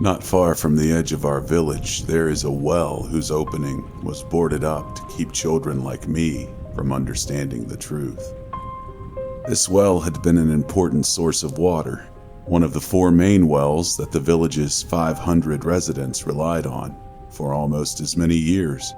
Not far from the edge of our village, there is a well whose opening was boarded up to keep children like me from understanding the truth. This well had been an important source of water, one of the 4 main wells that the village's 500 residents relied on for almost as many years.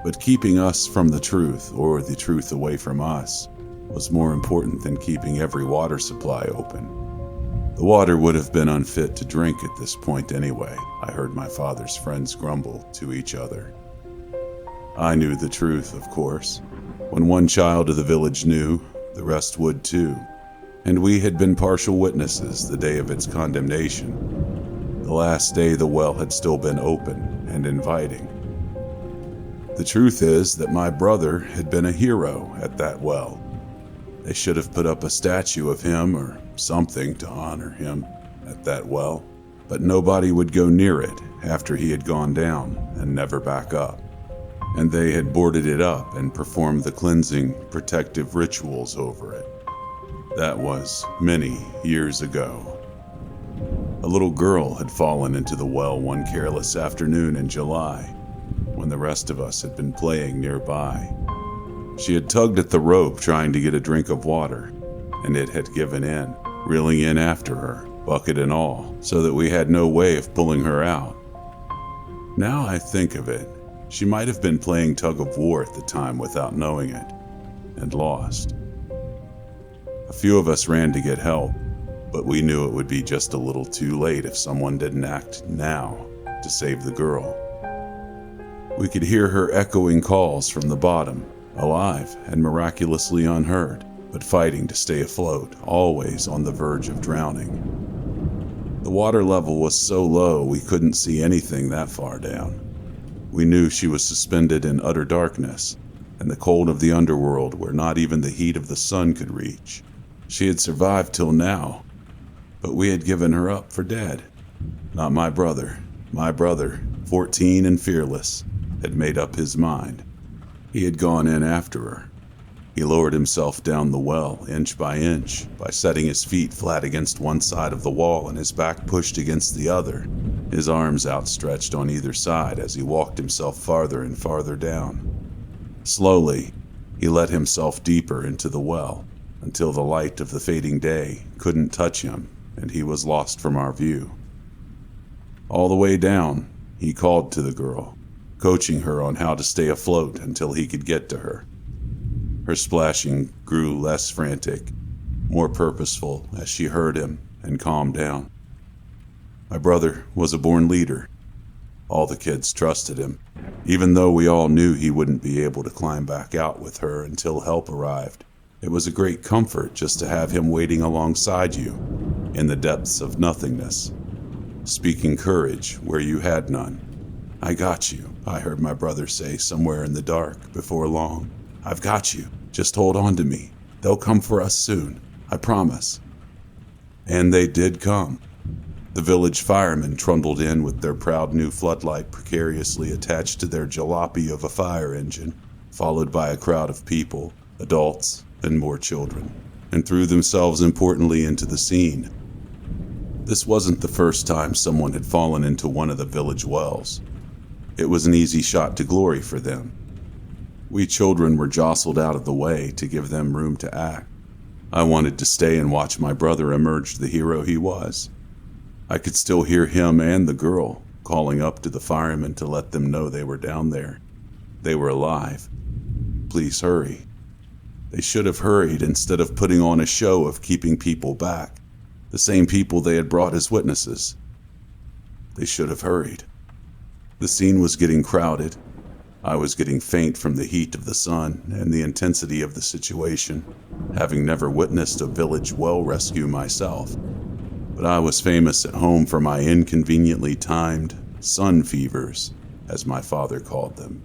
But keeping us from the truth, or the truth away from us, was more important than keeping every water supply open. The water would have been unfit to drink at this point anyway, I heard my father's friends grumble to each other. I knew the truth, of course. When one child of the village knew, the rest would too, and we had been partial witnesses the day of its condemnation. The last day the well had still been open and inviting. The truth is that my brother had been a hero at that well. They should have put up a statue of him or something to honor him at that well, but nobody would go near it after he had gone down and never back up. And they had boarded it up and performed the cleansing, protective rituals over it. That was many years ago. A little girl had fallen into the well one careless afternoon in July, when the rest of us had been playing nearby. She had tugged at the rope trying to get a drink of water, and it had given in, reeling in after her, bucket and all, so that we had no way of pulling her out. Now I think of it, she might have been playing tug of war at the time without knowing it, and lost. A few of us ran to get help, but we knew it would be just a little too late if someone didn't act now to save the girl. We could hear her echoing calls from the bottom, alive and miraculously unheard, but fighting to stay afloat, always on the verge of drowning. The water level was so low we couldn't see anything that far down. We knew she was suspended in utter darkness, and the cold of the underworld where not even the heat of the sun could reach. She had survived till now, but we had given her up for dead. Not my brother. My brother, 14 and fearless, had made up his mind. He had gone in after her. He lowered himself down the well, inch by inch, by setting his feet flat against one side of the wall and his back pushed against the other, his arms outstretched on either side as he walked himself farther and farther down. Slowly, he let himself deeper into the well, until the light of the fading day couldn't touch him and he was lost from our view. All the way down, he called to the girl, coaching her on how to stay afloat until he could get to her. Her splashing grew less frantic, more purposeful as she heard him and calmed down. My brother was a born leader. All the kids trusted him, even though we all knew he wouldn't be able to climb back out with her until help arrived. It was a great comfort just to have him waiting alongside you in the depths of nothingness, speaking courage where you had none. "I got you," I heard my brother say somewhere in the dark before long. "I've got you. Just hold on to me. They'll come for us soon. I promise." And they did come. The village firemen trundled in with their proud new floodlight precariously attached to their jalopy of a fire engine, followed by a crowd of people, adults, and more children, and threw themselves importantly into the scene. This wasn't the first time someone had fallen into one of the village wells. It was an easy shot to glory for them. We children were jostled out of the way to give them room to act. I wanted to stay and watch my brother emerge the hero he was. I could still hear him and the girl calling up to the firemen to let them know they were down there. They were alive. Please hurry. They should have hurried instead of putting on a show of keeping people back, the same people they had brought as witnesses. They should have hurried. The scene was getting crowded. I was getting faint from the heat of the sun and the intensity of the situation, having never witnessed a village well rescue myself. But I was famous at home for my inconveniently timed sun fevers, as my father called them,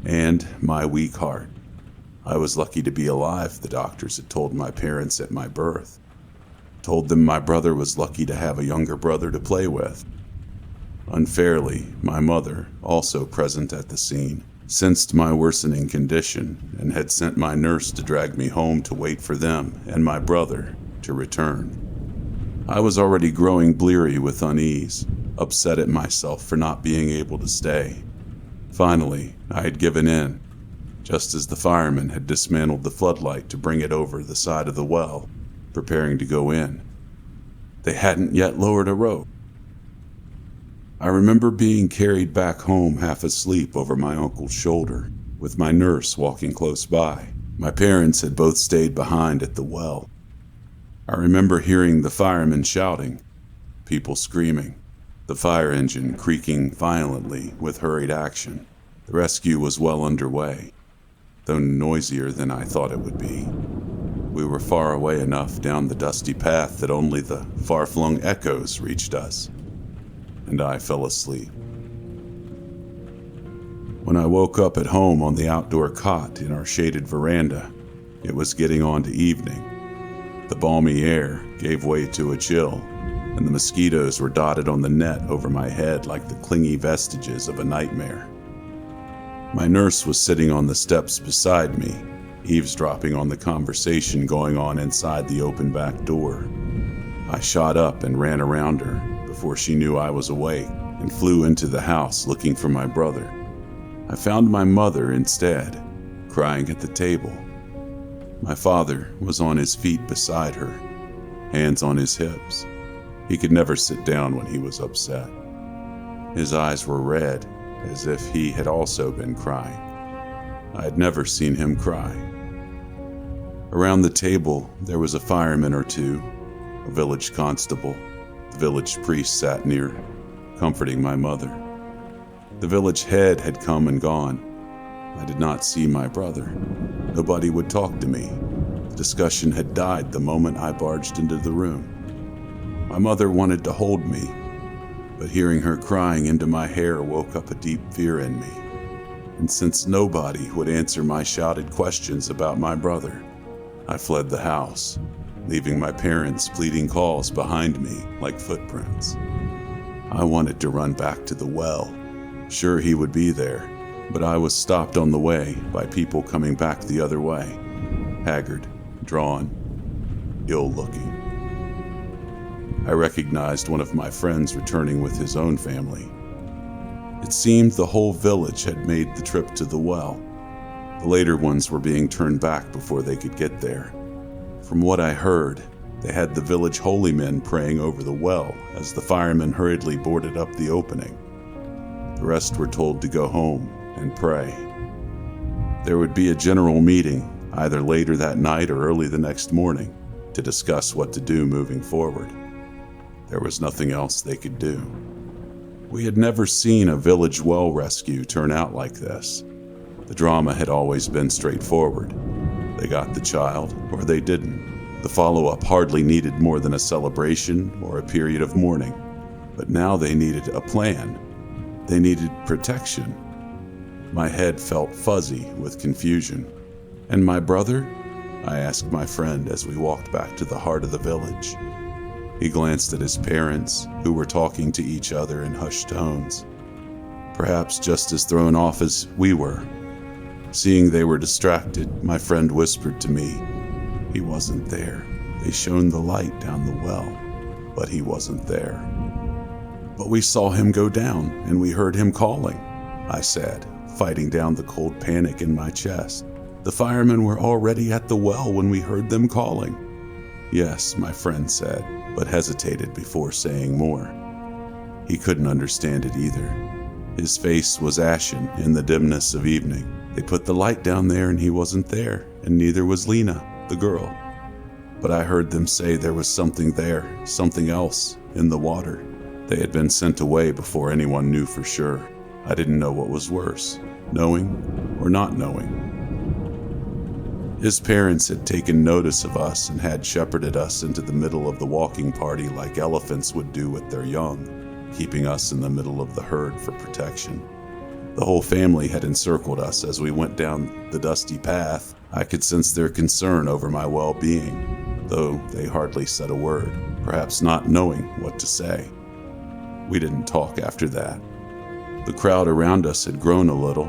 and my weak heart. I was lucky to be alive, the doctors had told my parents at my birth. Told them my brother was lucky to have a younger brother to play with. Unfairly, my mother, also present at the scene, sensed my worsening condition and had sent my nurse to drag me home to wait for them and my brother to return. I was already growing bleary with unease, upset at myself for not being able to stay. Finally, I had given in, just as the firemen had dismantled the floodlight to bring it over the side of the well, preparing to go in. They hadn't yet lowered a rope. I remember being carried back home half asleep over my uncle's shoulder, with my nurse walking close by. My parents had both stayed behind at the well. I remember hearing the firemen shouting, people screaming, the fire engine creaking violently with hurried action. The rescue was well underway, though noisier than I thought it would be. We were far away enough down the dusty path that only the far-flung echoes reached us, and I fell asleep. When I woke up at home on the outdoor cot in our shaded veranda, it was getting on to evening. The balmy air gave way to a chill, and the mosquitoes were dotted on the net over my head like the clingy vestiges of a nightmare. My nurse was sitting on the steps beside me, eavesdropping on the conversation going on inside the open back door. I shot up and ran around her before she knew I was awake and flew into the house looking for my brother. I found my mother instead, crying at the table. My father was on his feet beside her, hands on his hips. He could never sit down when he was upset. His eyes were red, as if he had also been crying. I had never seen him cry. Around the table, there was a fireman or two, a village constable. The village priest sat near, comforting my mother. The village head had come and gone. I did not see my brother. Nobody would talk to me. The discussion had died the moment I barged into the room. My mother wanted to hold me, but hearing her crying into my hair woke up a deep fear in me. And since nobody would answer my shouted questions about my brother, I fled the house, leaving my parents' pleading calls behind me like footprints. I wanted to run back to the well. Sure, he would be there, but I was stopped on the way by people coming back the other way, haggard, drawn, ill-looking. I recognized one of my friends returning with his own family. It seemed the whole village had made the trip to the well. The later ones were being turned back before they could get there. From what I heard, they had the village holy men praying over the well as the firemen hurriedly boarded up the opening. The rest were told to go home and pray. There would be a general meeting, either later that night or early the next morning, to discuss what to do moving forward. There was nothing else they could do. We had never seen a village well rescue turn out like this. The drama had always been straightforward. They got the child, or they didn't. The follow-up hardly needed more than a celebration or a period of mourning. But now they needed a plan. They needed protection. My head felt fuzzy with confusion. And my brother? I asked my friend as we walked back to the heart of the village. He glanced at his parents, who were talking to each other in hushed tones, perhaps just as thrown off as we were. Seeing they were distracted, my friend whispered to me, "He wasn't there. They shone the light down the well, but he wasn't there." "But we saw him go down, and we heard him calling," I said, fighting down the cold panic in my chest. "The firemen were already at the well when we heard them calling." "Yes," my friend said, but hesitated before saying more. He couldn't understand it either. His face was ashen in the dimness of evening. They put the light down there and he wasn't there, and neither was Lena, the girl. But I heard them say there was something there, something else, in the water. They had been sent away before anyone knew for sure. I didn't know what was worse, knowing or not knowing. His parents had taken notice of us and had shepherded us into the middle of the walking party like elephants would do with their young, keeping us in the middle of the herd for protection. The whole family had encircled us as we went down the dusty path. I could sense their concern over my well-being, though they hardly said a word, perhaps not knowing what to say. We didn't talk after that. The crowd around us had grown a little,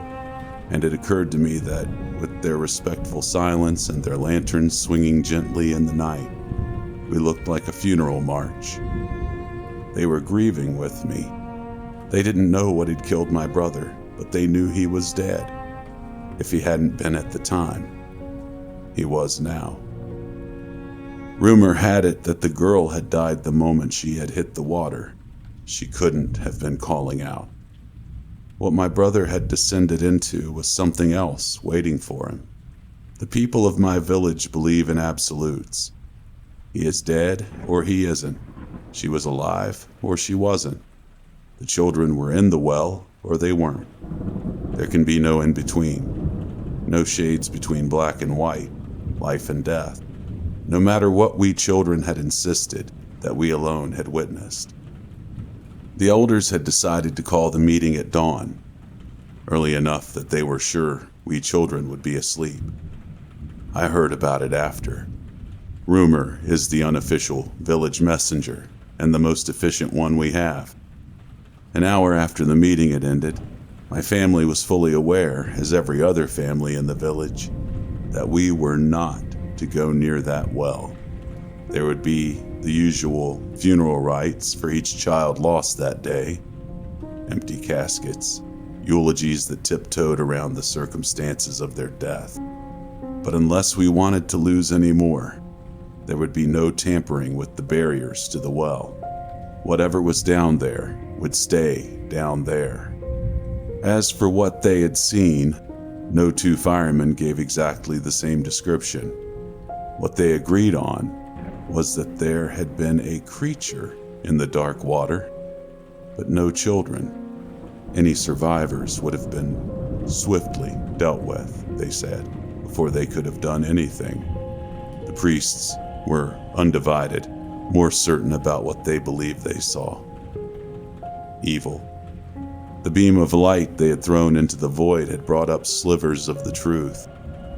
and it occurred to me that, with their respectful silence and their lanterns swinging gently in the night, we looked like a funeral march. They were grieving with me. They didn't know what had killed my brother, but they knew he was dead. If he hadn't been at the time, he was now. Rumor had it that the girl had died the moment she had hit the water. She couldn't have been calling out. What my brother had descended into was something else waiting for him. The people of my village believe in absolutes. He is dead or he isn't. She was alive or she wasn't. The children were in the well or they weren't. There can be no in between. No shades between black and white, life and death. No matter what we children had insisted that we alone had witnessed. The elders had decided to call the meeting at dawn, early enough that they were sure we children would be asleep. I heard about it after. Rumor is the unofficial village messenger and the most efficient one we have. An hour after the meeting had ended, my family was fully aware, as every other family in the village, that we were not to go near that well. There would be the usual funeral rites for each child lost that day, empty caskets, eulogies that tiptoed around the circumstances of their death. But unless we wanted to lose any more, there would be no tampering with the barriers to the well. Whatever was down there would stay down there. As for what they had seen, no two firemen gave exactly the same description. What they agreed on was that there had been a creature in the dark water, but no children. Any survivors would have been swiftly dealt with, they said, before they could have done anything. The priests were undivided, more certain about what they believed they saw. Evil. The beam of light they had thrown into the void had brought up slivers of the truth.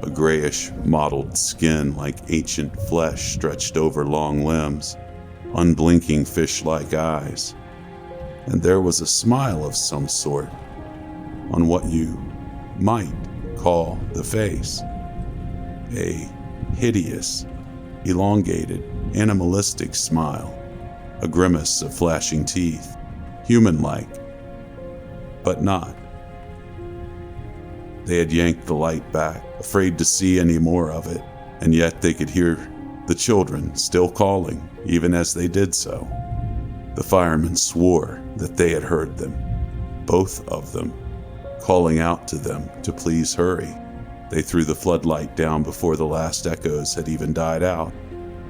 A grayish, mottled skin like ancient flesh stretched over long limbs, unblinking fish-like eyes. And there was a smile of some sort on what you might call the face. A hideous, elongated, animalistic smile, a grimace of flashing teeth, human-like, but not. They had yanked the light back, afraid to see any more of it, and yet they could hear the children still calling, even as they did so. The firemen swore that they had heard them, both of them, calling out to them to please hurry. They threw the floodlight down before the last echoes had even died out.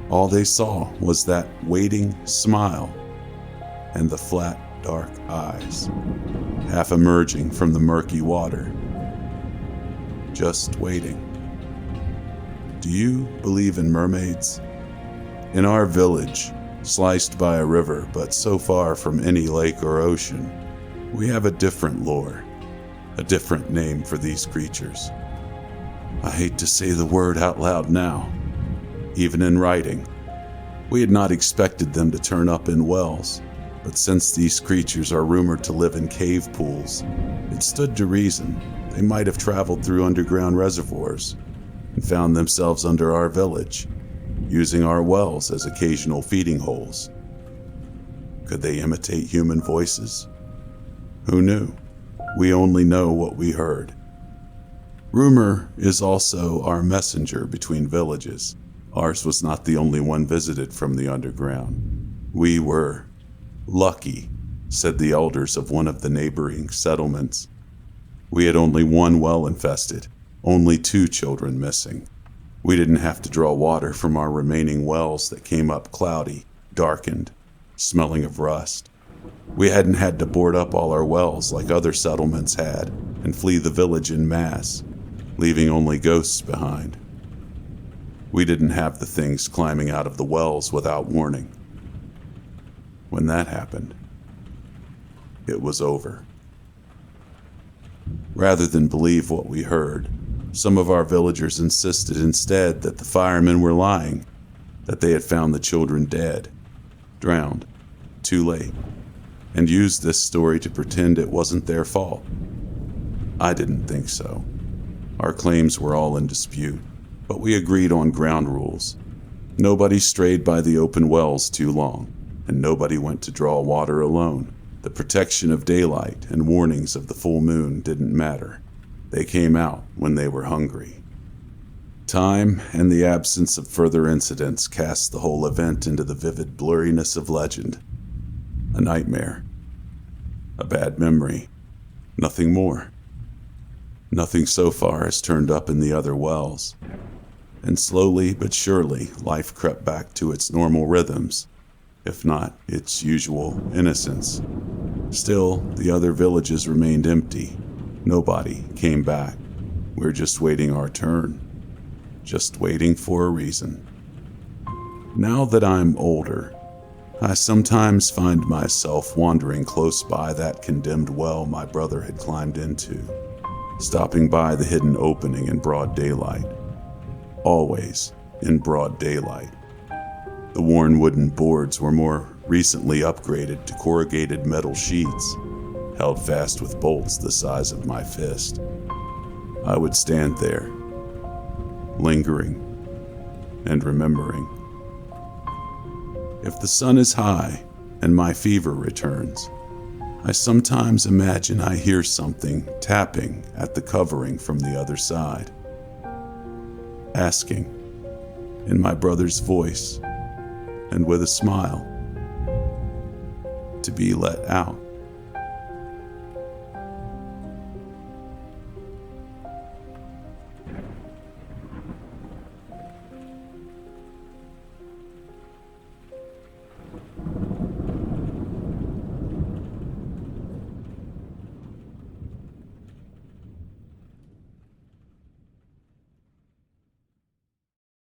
All they saw was that waiting smile and the flat, dark eyes, half emerging from the murky water. Just waiting. Do you believe in mermaids? In our village, sliced by a river but so far from any lake or ocean, we have a different lore, a different name for these creatures. I hate to say the word out loud now, even in writing. We had not expected them to turn up in wells, but since these creatures are rumored to live in cave pools, it stood to reason they might have traveled through underground reservoirs and found themselves under our village, using our wells as occasional feeding holes. Could they imitate human voices? Who knew? We only know what we heard. Rumor is also our messenger between villages. Ours was not the only one visited from the underground. We were lucky, said the elders of one of the neighboring settlements. We had only one well infested, only 2 children missing. We didn't have to draw water from our remaining wells that came up cloudy, darkened, smelling of rust. We hadn't had to board up all our wells like other settlements had and flee the village en masse, leaving only ghosts behind. We didn't have the things climbing out of the wells without warning. When that happened, it was over. Rather than believe what we heard, some of our villagers insisted instead that the firemen were lying, that they had found the children dead, drowned, too late, and used this story to pretend it wasn't their fault. I didn't think so. Our claims were all in dispute, but we agreed on ground rules. Nobody strayed by the open wells too long. and nobody went to draw water alone. The protection of daylight and warnings of the full moon didn't matter. They came out when they were hungry. Time and the absence of further incidents cast the whole event into the vivid blurriness of legend. A nightmare. A bad memory. Nothing more. Nothing so far has turned up in the other wells. And slowly but surely, life crept back to its normal rhythms, if not its usual innocence. Still, the other villages remained empty. Nobody came back. We're just waiting our turn. Just waiting for a reason. Now that I'm older, I sometimes find myself wandering close by that condemned well my brother had climbed into, stopping by the hidden opening in broad daylight. Always in broad daylight. The worn wooden boards were more recently upgraded to corrugated metal sheets, held fast with bolts the size of my fist. I would stand there, lingering and remembering. If the sun is high and my fever returns, I sometimes imagine I hear something tapping at the covering from the other side, asking, in my brother's voice and with a smile, to be let out.